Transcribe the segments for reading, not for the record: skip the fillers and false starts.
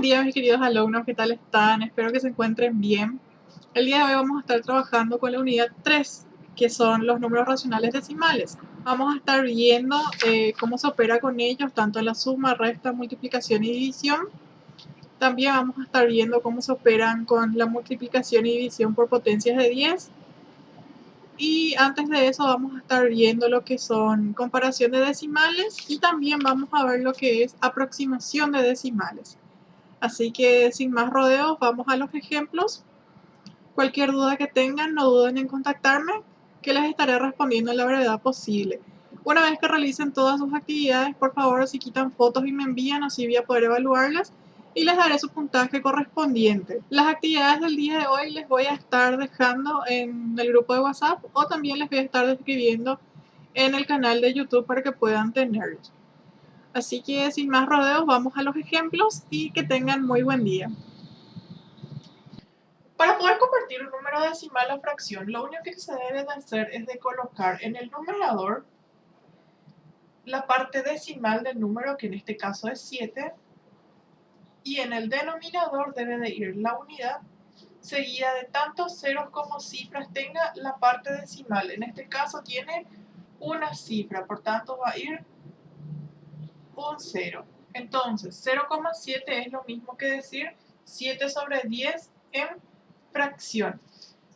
Buen día, mis queridos alumnos, ¿qué tal están? Espero que se encuentren bien. El día de hoy vamos a estar trabajando con la unidad 3, que son los números racionales decimales. Vamos a estar viendo cómo se opera con ellos, tanto la suma, resta, multiplicación y división. También vamos a estar viendo cómo se operan con la multiplicación y división por potencias de 10. Y antes de eso vamos a estar viendo lo que son comparación de decimales y también vamos a ver lo que es aproximación de decimales. Así que sin más rodeos, vamos a los ejemplos. Cualquier duda que tengan, no duden en contactarme, que les estaré respondiendo en la brevedad posible. Una vez que realicen todas sus actividades, por favor, si quitan fotos y me envían, así voy a poder evaluarlas y les daré su puntaje correspondiente. Las actividades del día de hoy les voy a estar dejando en el grupo de WhatsApp o también les voy a estar describiendo en el canal de YouTube para que puedan tenerlos. Así que sin más rodeos, vamos a los ejemplos y que tengan muy buen día. Para poder convertir un número decimal a fracción, lo único que se debe de hacer es de colocar en el numerador la parte decimal del número, que en este caso es 7, y en el denominador debe de ir la unidad seguida de tantos ceros como cifras tenga la parte decimal. En este caso tiene una cifra, por tanto va a ir un 0. Entonces, 0,7 es lo mismo que decir 7 sobre 10 en fracción.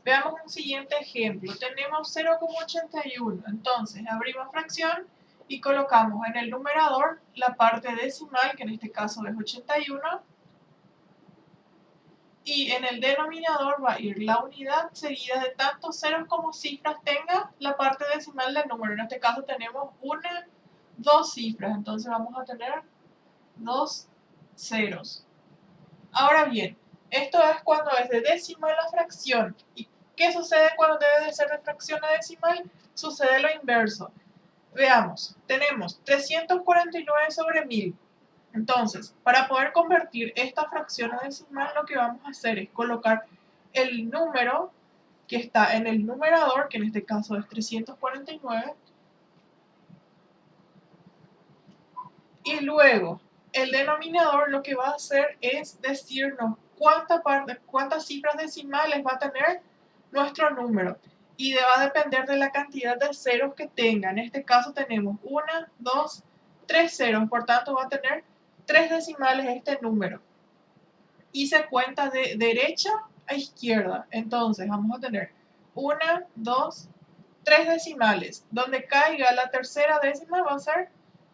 Veamos un siguiente ejemplo. Tenemos 0,81. Entonces, abrimos fracción y colocamos en el numerador la parte decimal, que en este caso es 81. Y en el denominador va a ir la unidad seguida de tantos ceros como cifras tenga la parte decimal del número. En este caso tenemos dos cifras. Entonces vamos a tener dos ceros. Ahora bien, esto es cuando es de decimal a fracción. ¿Y qué sucede cuando debe de ser de fracción a decimal? Sucede lo inverso. Veamos, tenemos 349 sobre 1000. Entonces, para poder convertir esta fracción a decimal, lo que vamos a hacer es colocar el número que está en el numerador, que en este caso es 349, y luego el denominador lo que va a hacer es decirnos cuántas cifras decimales va a tener nuestro número. Y va a depender de la cantidad de ceros que tenga. En este caso tenemos 1, 2, 3 ceros. Por tanto va a tener 3 decimales este número. Y se cuenta de derecha a izquierda. Entonces vamos a tener 1, 2, 3 decimales. Donde caiga la tercera décima va a ser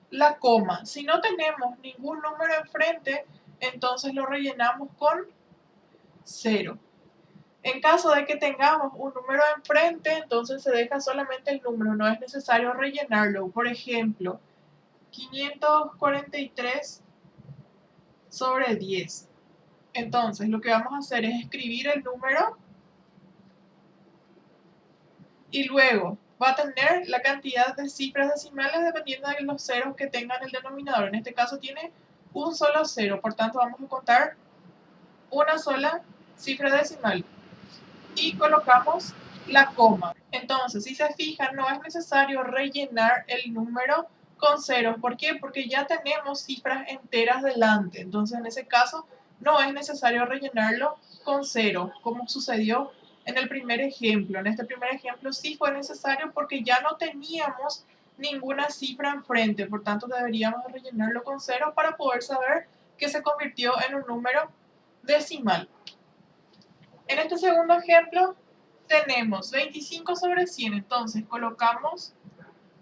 la coma. Si no tenemos ningún número enfrente, entonces lo rellenamos con 0. En caso de que tengamos un número enfrente, entonces se deja solamente el número, no es necesario rellenarlo. Por ejemplo, 543 sobre 10. Entonces lo que vamos a hacer es escribir el número y luego va a tener la cantidad de cifras decimales dependiendo de los ceros que tenga en el denominador. En este caso tiene un solo cero, por tanto vamos a contar una sola cifra decimal y colocamos la coma. Entonces, si se fijan, no es necesario rellenar el número con ceros. ¿Por qué? Porque ya tenemos cifras enteras delante. Entonces, en ese caso, no es necesario rellenarlo con ceros, como sucedió en el primer ejemplo. En este primer ejemplo sí fue necesario porque ya no teníamos ninguna cifra enfrente. Por tanto, deberíamos rellenarlo con ceros para poder saber que se convirtió en un número decimal. En este segundo ejemplo tenemos 25 sobre 100, entonces colocamos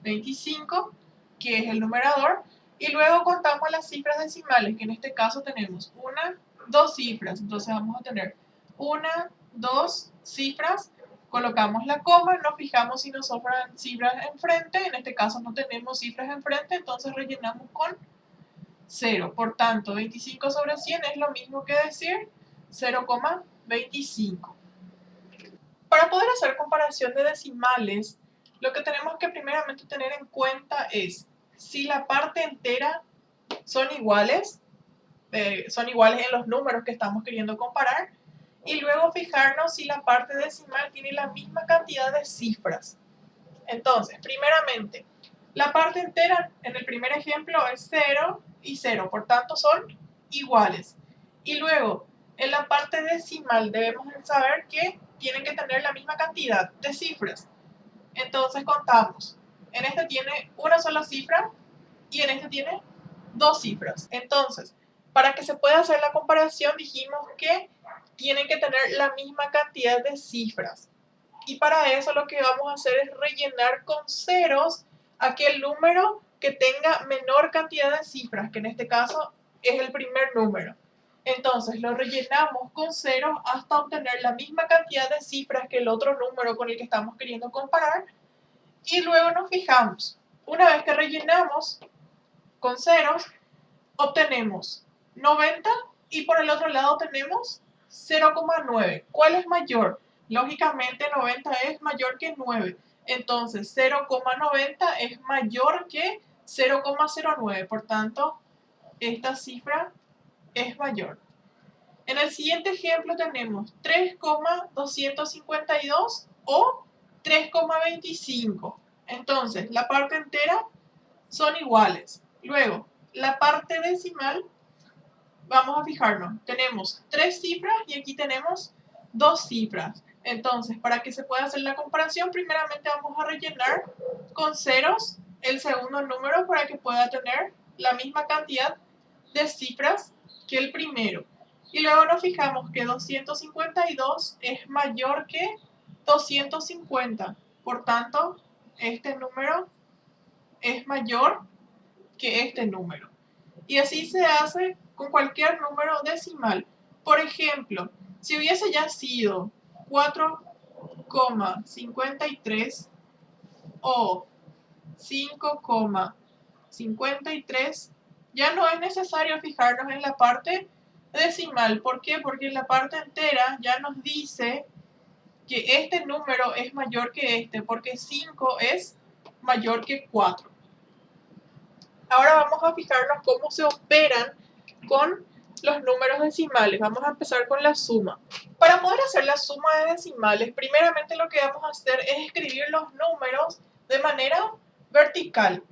25, que es el numerador, y luego contamos las cifras decimales, que en este caso tenemos dos cifras, entonces vamos a tener dos cifras, colocamos la coma, nos fijamos si nos sobran cifras enfrente, en este caso no tenemos cifras enfrente, entonces rellenamos con 0. Por tanto, 25 sobre 100 es lo mismo que decir 0,25. Para poder hacer comparación de decimales, lo que tenemos que primeramente tener en cuenta es si la parte entera son iguales en los números que estamos queriendo comparar, y luego fijarnos si la parte decimal tiene la misma cantidad de cifras. Entonces, primeramente, la parte entera en el primer ejemplo es 0 y 0, por tanto son iguales. Y luego, en la parte decimal debemos saber que tienen que tener la misma cantidad de cifras. Entonces contamos. En este tiene una sola cifra y en este tiene dos cifras. Entonces, para que se pueda hacer la comparación, dijimos que tienen que tener la misma cantidad de cifras. Y para eso lo que vamos a hacer es rellenar con ceros aquel número que tenga menor cantidad de cifras, que en este caso es el primer número. Entonces lo rellenamos con ceros hasta obtener la misma cantidad de cifras que el otro número con el que estamos queriendo comparar. Y luego nos fijamos. Una vez que rellenamos con ceros, obtenemos 90 y por el otro lado tenemos 0,9. ¿Cuál es mayor? Lógicamente 90 es mayor que 9. Entonces 0,90 es mayor que 0,09. Por tanto, esta cifra es mayor. En el siguiente ejemplo tenemos 3,252 o 3,25. Entonces, la parte entera son iguales. Luego, la parte decimal, vamos a fijarnos. Tenemos tres cifras y aquí tenemos dos cifras. Entonces, para que se pueda hacer la comparación, primeramente vamos a rellenar con ceros el segundo número para que pueda tener la misma cantidad de cifras que el primero. Y luego nos fijamos que 252 es mayor que 250. Por tanto, este número es mayor que este número. Y así se hace con cualquier número decimal. Por ejemplo, si hubiese ya sido 4,53 o 5,53, ya no es necesario fijarnos en la parte decimal. ¿Por qué? Porque en la parte entera ya nos dice que este número es mayor que este, porque 5 es mayor que 4. Ahora vamos a fijarnos cómo se operan con los números decimales. Vamos a empezar con la suma. Para poder hacer la suma de decimales, primeramente lo que vamos a hacer es escribir los números de manera vertical,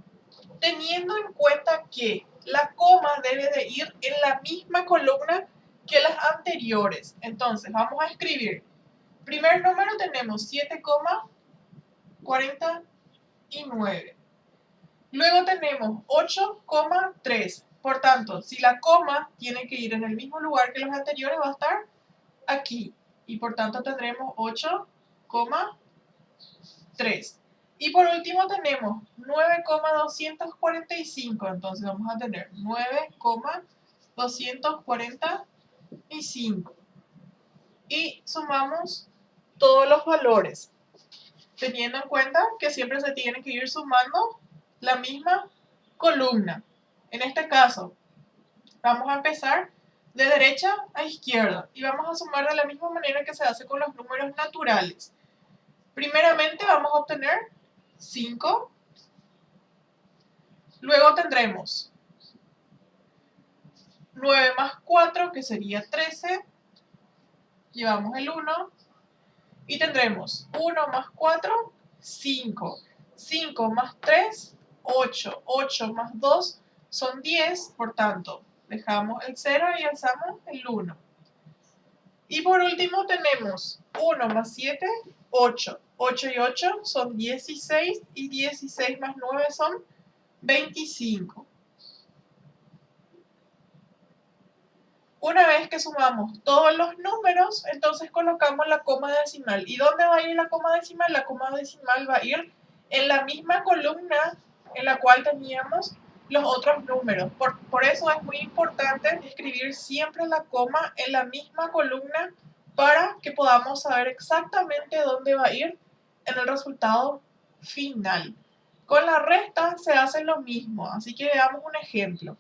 teniendo en cuenta que la coma debe de ir en la misma columna que las anteriores. Entonces, vamos a escribir. Primer número tenemos 7,49. Luego tenemos 8,3. Por tanto, si la coma tiene que ir en el mismo lugar que los anteriores, va a estar aquí. Y por tanto tendremos 8,3. Y por último tenemos 9,245. Entonces vamos a tener 9,245. Y sumamos todos los valores, teniendo en cuenta que siempre se tiene que ir sumando la misma columna. En este caso, vamos a empezar de derecha a izquierda y vamos a sumar de la misma manera que se hace con los números naturales. Primeramente vamos a obtener 5, luego tendremos 9 más 4, que sería 13, llevamos el 1 y tendremos 1 más 4, 5, 5 más 3, 8, 8 más 2 son 10, por tanto, dejamos el 0 y alzamos el 1. Y por último tenemos 1 más 7, 8. 8 y 8 son 16 y 16 más 9 son 25. Una vez que sumamos todos los números, entonces colocamos la coma decimal. ¿Y dónde va a ir la coma decimal? La coma decimal va a ir en la misma columna en la cual teníamos los otros números. Por eso es muy importante escribir siempre la coma en la misma columna para que podamos saber exactamente dónde va a ir en el resultado final. Con la resta se hace lo mismo, así que veamos un ejemplo.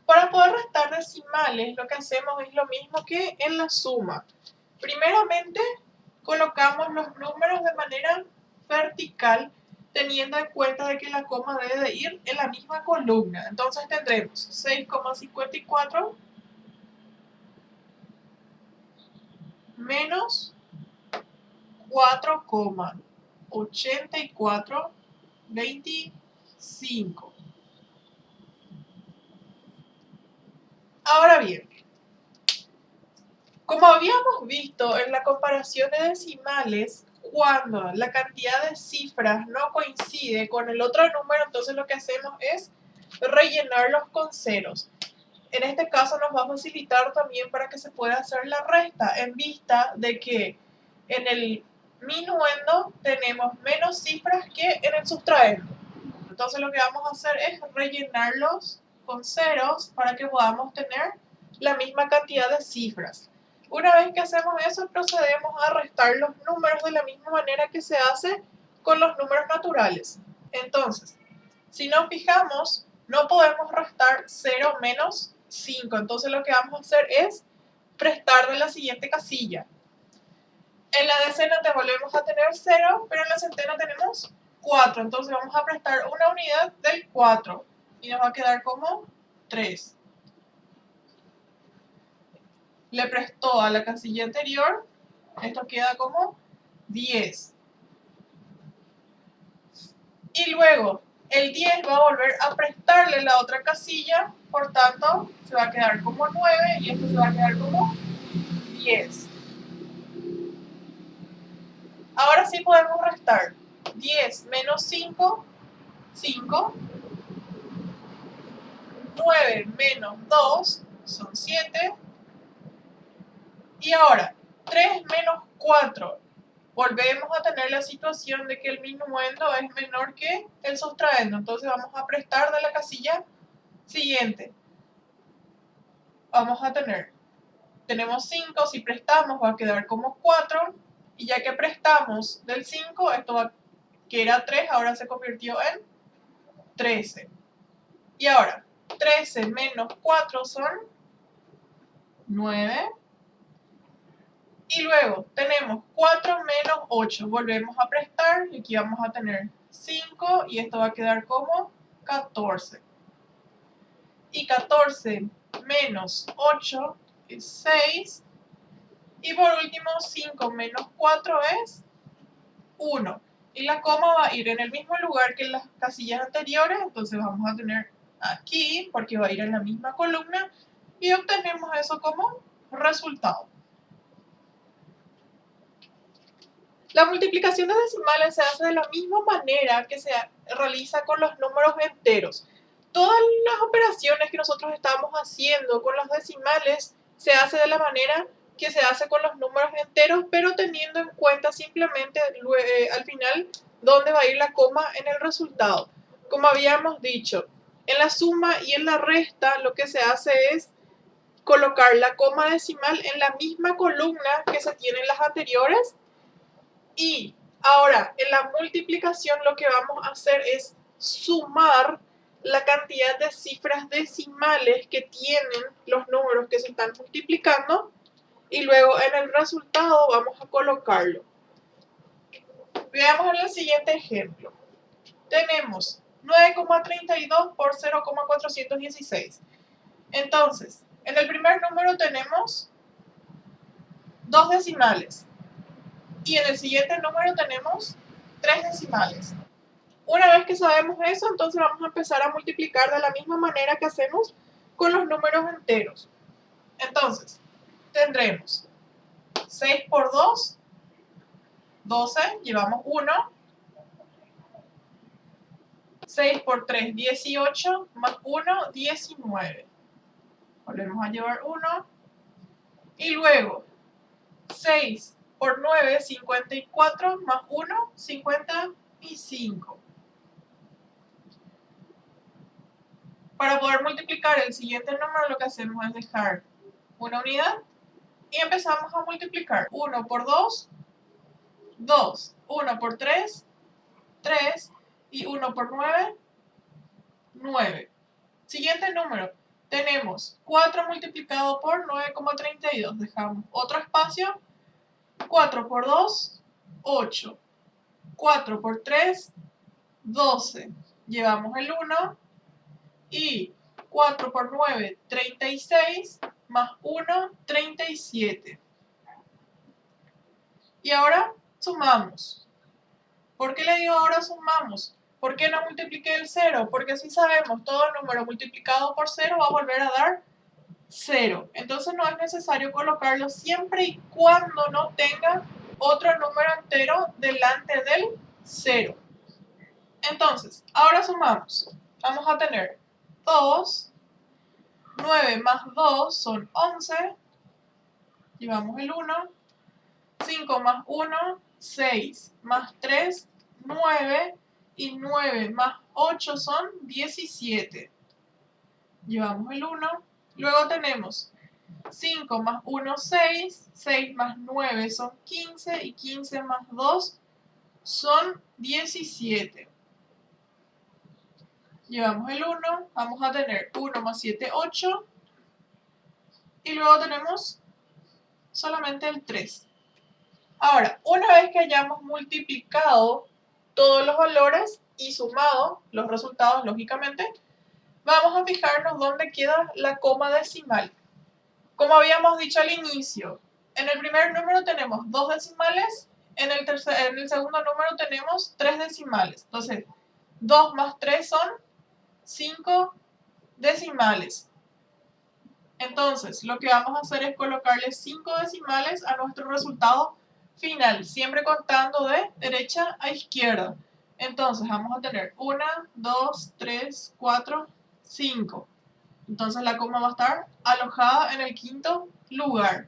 Para poder restar decimales, lo que hacemos es lo mismo que en la suma. Primeramente, colocamos los números de manera vertical, teniendo en cuenta de que la coma debe de ir en la misma columna. Entonces tendremos 6,54 menos 4,8425. Ahora bien, Como habíamos visto en la comparación de decimales, cuando la cantidad de cifras no coincide con el otro número, entonces lo que hacemos es rellenarlos con ceros. En este caso nos va a facilitar también para que se pueda hacer la resta, en vista de que en el minuendo tenemos menos cifras que en el sustraendo. Entonces lo que vamos a hacer es rellenarlos con ceros para que podamos tener la misma cantidad de cifras. Una vez que hacemos eso, procedemos a restar los números de la misma manera que se hace con los números naturales. Entonces, si nos fijamos, no podemos restar 0 menos 5. Entonces lo que vamos a hacer es prestar de la siguiente casilla. En la decena te volvemos a tener 0, pero en la centena tenemos 4. Entonces vamos a prestar una unidad del 4 y nos va a quedar como 3. Le prestó a la casilla anterior, esto queda como 10. Y luego el 10 va a volver a prestarle la otra casilla, por tanto se va a quedar como 9 y esto se va a quedar como 10. Ahora sí podemos restar 10 menos 5, 5. 9 menos 2 son 7. Y ahora, 3 menos 4. Volvemos a tener la situación de que el minuendo es menor que el sustraendo. Entonces vamos a prestar de la casilla siguiente. Vamos a tenemos 5, si prestamos va a quedar como 4. Y ya que prestamos del 5, que era 3, ahora se convirtió en 13. Y ahora, 13 menos 4 son 9. Y luego tenemos 4 menos 8. Volvemos a prestar y aquí vamos a tener 5 y esto va a quedar como 14. Y 14 menos 8 es 6. Y por último 5 menos 4 es 1. Y la coma va a ir en el mismo lugar que en las casillas anteriores. Entonces vamos a tener aquí porque va a ir en la misma columna. Y obtenemos eso como resultado. La multiplicación de decimales se hace de la misma manera que se realiza con los números enteros. Todas las operaciones que nosotros estamos haciendo con los decimales se hace de la manera que se hace con los números enteros, pero teniendo en cuenta simplemente al final dónde va a ir la coma en el resultado. Como habíamos dicho, en la suma y en la resta lo que se hace es colocar la coma decimal en la misma columna que se tiene en las anteriores. Y ahora, en la multiplicación lo que vamos a hacer es sumar la cantidad de cifras decimales que tienen los números que se están multiplicando y luego en el resultado vamos a colocarlo. Veamos en el siguiente ejemplo. Tenemos 9,32 por 0,416. Entonces, en el primer número tenemos dos decimales. Y en el siguiente número tenemos 3 decimales. Una vez que sabemos eso, entonces vamos a empezar a multiplicar de la misma manera que hacemos con los números enteros. Entonces, tendremos 6 por 2, 12, llevamos 1. 6 por 3, 18, más 1, 19. Volvemos a llevar 1. Y luego, 6 por 9, 54, más 1, 55. Para poder multiplicar el siguiente número, lo que hacemos es dejar una unidad y empezamos a multiplicar. 1 por 2, 2. 1 por 3, 3. Y 1 por 9, 9. Siguiente número. Tenemos 4 multiplicado por 9,32. Dejamos otro espacio. 4 por 2, 8. 4 por 3, 12. Llevamos el 1. Y 4 por 9, 36, más 1, 37. Y ahora sumamos. ¿Por qué le digo ahora sumamos? ¿Por qué no multipliqué el 0? Porque si sabemos, todo número multiplicado por 0 va a volver a dar 0. Entonces no es necesario colocarlo siempre y cuando no tenga otro número entero delante del 0. Entonces, ahora sumamos. Vamos a tener 2, 9 más 2 son 11, llevamos el 1, 5 más 1, 6 más 3, 9, y 9 más 8 son 17. Llevamos el 1, luego tenemos 5 más 1, 6, 6 más 9 son 15, y 15 más 2 son 17. Llevamos el 1, vamos a tener 1 más 7, 8, y luego tenemos solamente el 3. Ahora, una vez que hayamos multiplicado todos los valores y sumado los resultados, lógicamente, vamos a fijarnos dónde queda la coma decimal. Como habíamos dicho al inicio, en el primer número tenemos 2 decimales, en el segundo número tenemos 3 decimales. Entonces, 2 más 3 son 5 decimales. Entonces, lo que vamos a hacer es colocarle 5 decimales a nuestro resultado final, siempre contando de derecha a izquierda. Entonces, vamos a tener 1, 2, 3, 4, 5. Entonces, la coma va a estar alojada en el quinto lugar.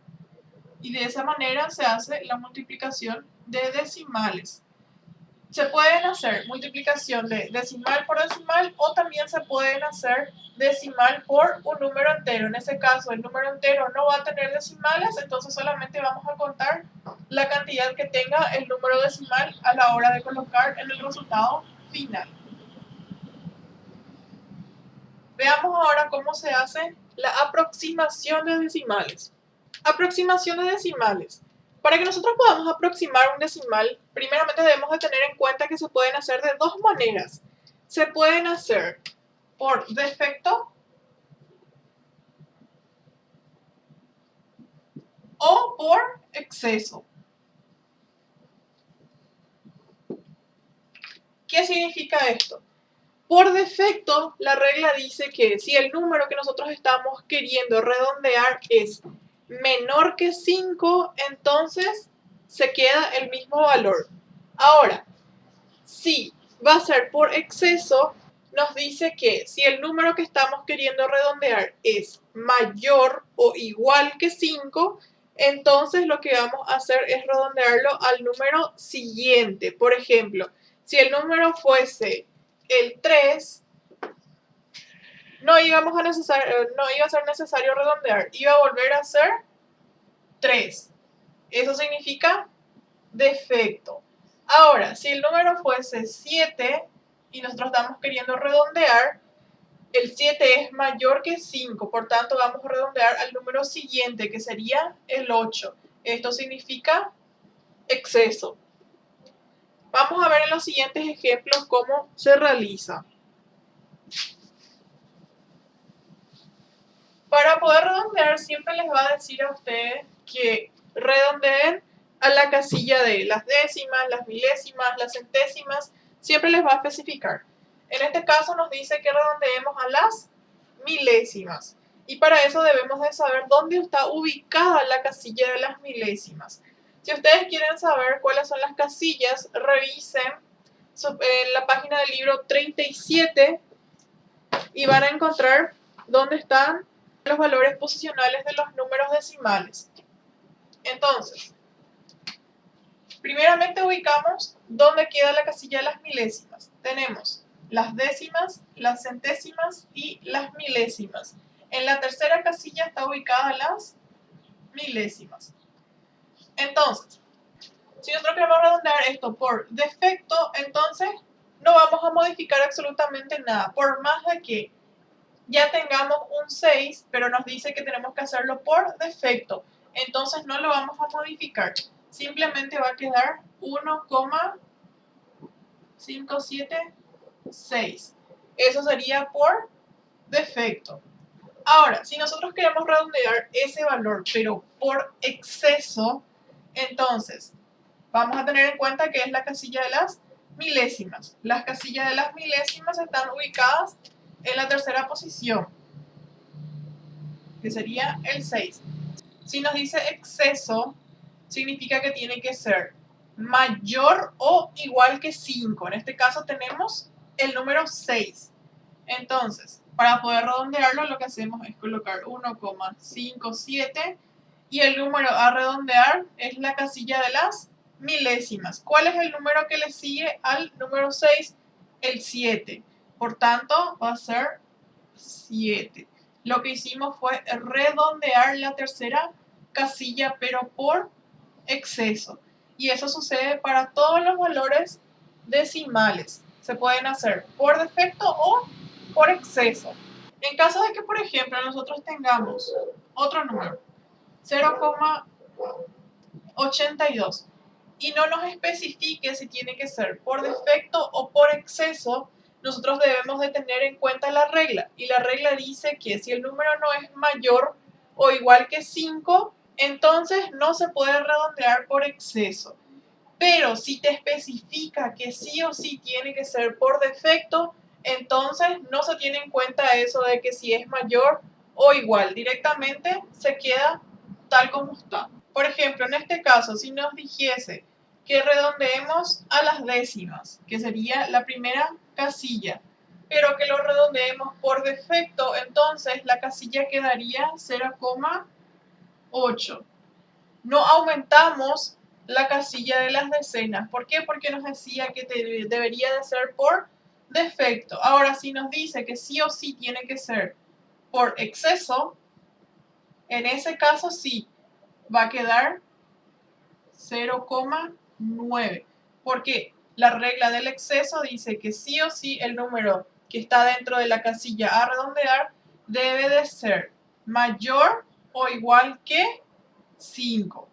Y de esa manera se hace la multiplicación de decimales. Se pueden hacer multiplicación de decimal por decimal, o también se pueden hacer decimal por un número entero. En ese caso, el número entero no va a tener decimales, entonces solamente vamos a contar la cantidad que tenga el número decimal a la hora de colocar en el resultado final. Veamos ahora cómo se hace la aproximación de decimales. Aproximación de decimales. Para que nosotros podamos aproximar un decimal, primeramente debemos de tener en cuenta que se pueden hacer de dos maneras. Se pueden hacer por defecto o por exceso. ¿Qué significa esto? Por defecto, la regla dice que si el número que nosotros estamos queriendo redondear es menor que 5, entonces se queda el mismo valor. Ahora, si va a ser por exceso, nos dice que si el número que estamos queriendo redondear es mayor o igual que 5, entonces lo que vamos a hacer es redondearlo al número siguiente. Por ejemplo, si el número fuese el 3, no iba a ser necesario redondear, iba a volver a ser 3. Eso significa defecto. Ahora, si el número fuese 7 y nosotros estamos queriendo redondear, el 7 es mayor que 5, por tanto vamos a redondear al número siguiente, que sería el 8. Esto significa exceso. Vamos a ver en los siguientes ejemplos cómo se realiza. Para poder redondear, siempre les va a decir a ustedes que redondeen a la casilla de las décimas, las milésimas, las centésimas, siempre les va a especificar. En este caso nos dice que redondeemos a las milésimas. Y para eso debemos de saber dónde está ubicada la casilla de las milésimas. Si ustedes quieren saber cuáles son las casillas, revisen en la página del libro 37 y van a encontrar dónde están los valores posicionales de los números decimales. Entonces, primeramente ubicamos dónde queda la casilla de las milésimas. Tenemos las décimas, las centésimas y las milésimas. En la tercera casilla está ubicada las milésimas. Entonces, si nosotros queremos redondear esto por defecto, entonces no vamos a modificar absolutamente nada. Por más de que ya tengamos un 6, pero nos dice que tenemos que hacerlo por defecto. Entonces no lo vamos a modificar. Simplemente va a quedar 1,576. Eso sería por defecto. Ahora, si nosotros queremos redondear ese valor, pero por exceso, entonces vamos a tener en cuenta que es la casilla de las milésimas. Las casillas de las milésimas están ubicadas en la tercera posición. que sería el 6. Si nos dice exceso, significa que tiene que ser mayor o igual que 5. En este caso tenemos el número 6. Entonces, para poder redondearlo, lo que hacemos es colocar 1,57 y el número a redondear es la casilla de las milésimas. ¿Cuál es el número que le sigue al número 6? El 7. Por tanto, va a ser 7. Lo que hicimos fue redondear la tercera casilla, pero por exceso. Y eso sucede para todos los valores decimales. Se pueden hacer por defecto o por exceso. En caso de que, por ejemplo, nosotros tengamos otro número, 0,82, y no nos especifique si tiene que ser por defecto o por exceso, nosotros debemos de tener en cuenta la regla. Y la regla dice que si el número no es mayor o igual que 5, entonces no se puede redondear por exceso. Pero si te especifica que sí o sí tiene que ser por defecto, entonces no se tiene en cuenta eso de que si es mayor o igual. Directamente se queda tal como está. Por ejemplo, en este caso, si nos dijese que redondeemos a las décimas, que sería la primera casilla, pero que lo redondeemos por defecto, entonces la casilla quedaría 0,8. No aumentamos la casilla de las decenas. ¿Por qué? Porque nos decía que debería de ser por defecto. Ahora, si nos dice que sí o sí tiene que ser por exceso, en ese caso sí, va a quedar 0,9. Porque la regla del exceso dice que sí o sí el número que está dentro de la casilla a redondear debe de ser mayor o igual que 5.